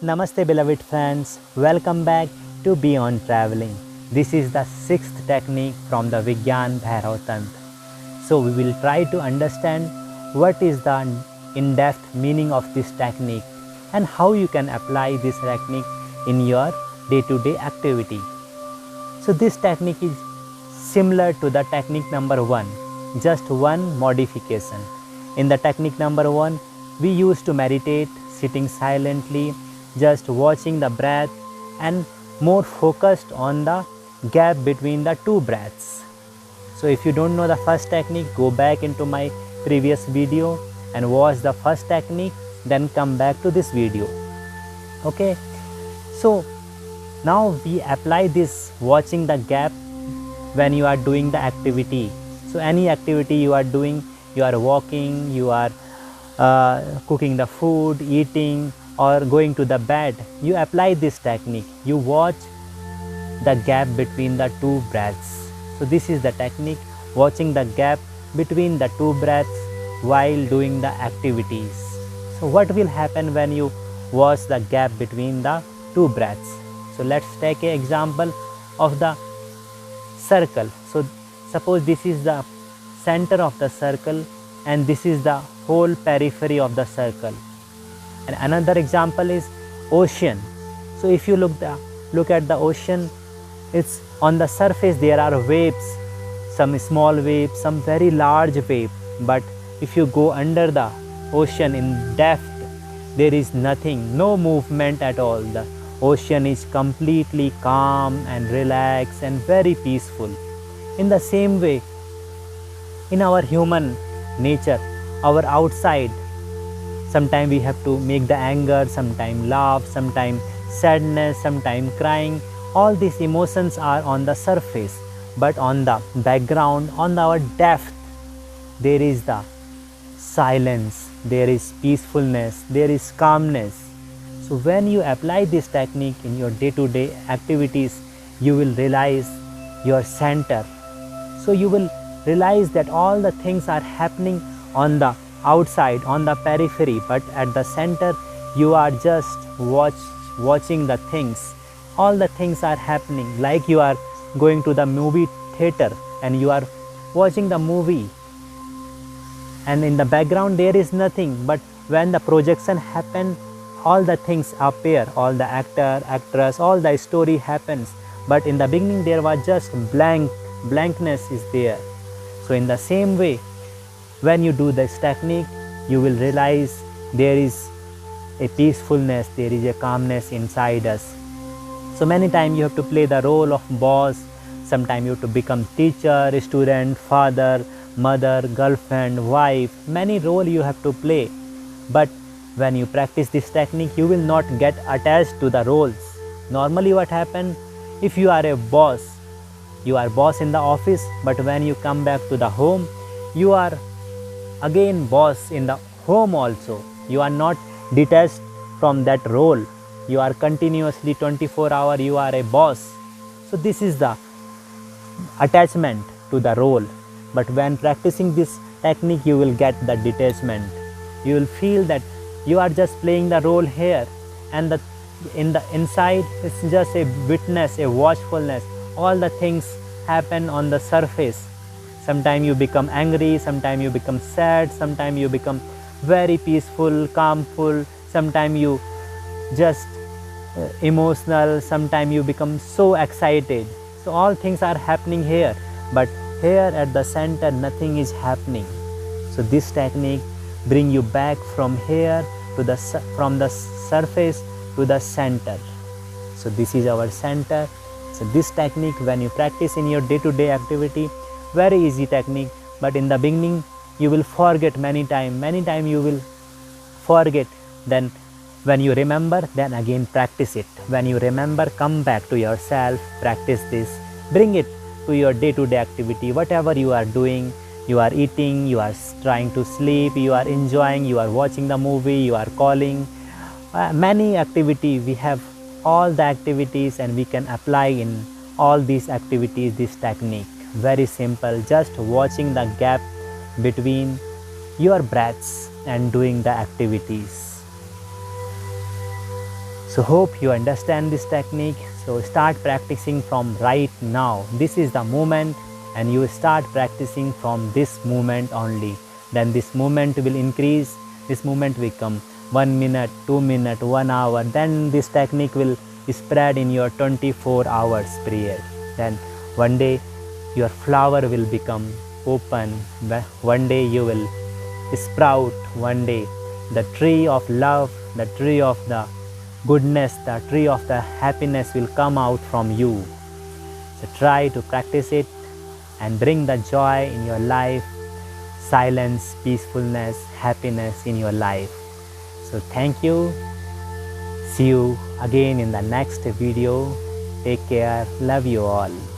Namaste beloved friends, welcome back to Beyond Traveling. This is the sixth technique from the Vigyan Bhairav Tantra. So we will try to understand what is the in-depth meaning of this technique and how you can apply this technique in your day-to-day activity. So this technique is similar to the technique number 1, just one modification. In the technique number 1, we used to meditate sitting silently, just watching the breath and more focused on the gap between the two breaths. So if you don't know the first technique, go back into my previous video and watch the first technique, then come back to this video. Okay, so now we apply this watching the gap when you are doing the activity. So any activity you are doing, you are walking, you are cooking the food, eating, or going to the bed, you apply this technique. You watch the gap between the two breaths. So this is the technique, watching the gap between the two breaths while doing the activities. So what will happen when you watch the gap between the two breaths? So let's take an example of the circle. So suppose this is the center of the circle and this is the whole periphery of the circle. And another example is ocean. So if you look at the ocean, it's on the surface there are waves, some small waves, some very large wave. But if you go under the ocean in depth, there is nothing, no movement at all. The ocean is completely calm and relaxed and very peaceful. In the same way, in our human nature, our outside, sometimes we have to make the anger, sometimes laugh, sometimes sadness, sometimes crying. All these emotions are on the surface, but on the background, on our depth, there is the silence, there is peacefulness, there is calmness. So when you apply this technique in your day-to-day activities, you will realize your center. So you will realize that all the things are happening on the outside, on the periphery, but at the center you are just watching the things. All the things are happening, like you are going to the movie theater and you are watching the movie, and in the background there is nothing, but when the projection happens, all the things appear, all the actor, actress, all the story happens, but in the beginning there was just blankness is there. So in the same way, when you do this technique, you will realize there is a peacefulness, there is a calmness inside us. So many times you have to play the role of boss, sometimes you have to become teacher, student, father, mother, girlfriend, wife, many roles you have to play. But when you practice this technique, you will not get attached to the roles. Normally what happens, if you are a boss, you are boss in the office, but when you come back to the home, you are again boss in the home also. You are not detached from that role. You are continuously 24 hours, you are a boss. So this is the attachment to the role. But when practicing this technique, you will get the detachment. You will feel that you are just playing the role here, and in the inside it's just a witness, a watchfulness. All the things happen on the surface. Sometimes you become angry, sometimes you become sad, sometimes you become very peaceful, calmful, sometimes you just emotional, sometimes you become so excited. So all things are happening here, but here at the center nothing is happening. So this technique bring you back from here to from the surface to the center. So this is our center. So this technique, when you practice in your day-to-day activity, very easy technique, but in the beginning you will forget many times you will forget. Then when you remember, then again practice it. When you remember, come back to yourself, practice this, bring it to your day-to-day activity. Whatever you are doing, you are eating, you are trying to sleep, you are enjoying, you are watching the movie, you are calling, many activity. We have all the activities and we can apply in all these activities this technique. Very simple, just watching the gap between your breaths and doing the activities. So hope you understand this technique. So start practicing from right now. This is the moment, and you start practicing from this moment only. Then this moment will increase. This moment will come 1 minute, 2 minutes, 1 hour. Then this technique will spread in your 24 hours period. Then one day your flower will become open. One day you will sprout. One day the tree of love, the tree of the goodness, the tree of the happiness will come out from you. So try to practice it and bring the joy in your life, silence, peacefulness, happiness in your life. So thank you. See you again in the next video. Take care. Love you all.